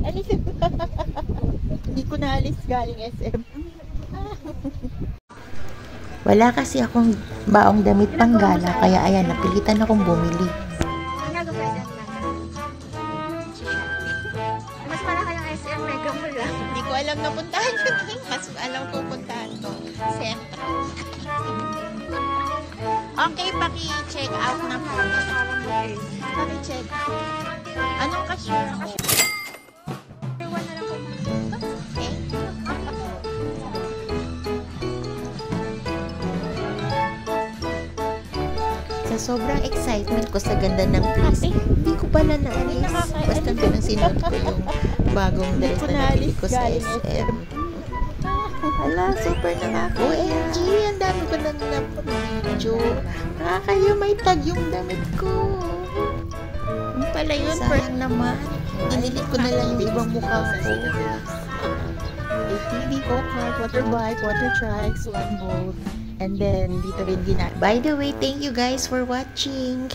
Alis. Hindi ko na alis galing SM. Wala kasi akong baong damit pang gala, kaya ayan, napilitan akong bumili. Mas malaki yung SM Mega Mall ah. Hindi ko alam na puntahan yun. Mas alam ko puntahan to. Sentro. Okay, paki-check out na po. Paki-check. Anong cashier? Okay. Sa sobrang excitement ko sa ganda ng place, hindi ko pala naalis. Basta doon ang sinuot ko yung bagong dress na nabili ko sa SM. Hala, super na ako. OMG, ang dami ko lang na-video. Nakakaya may tag yung damit ko. Yung pala yun. Sayang naman. Inilit ko na lang yung ibang mukha ko. ATV, go-kart, water bike, water trike, swan boat. And then, dito rin By the way, thank you guys for watching.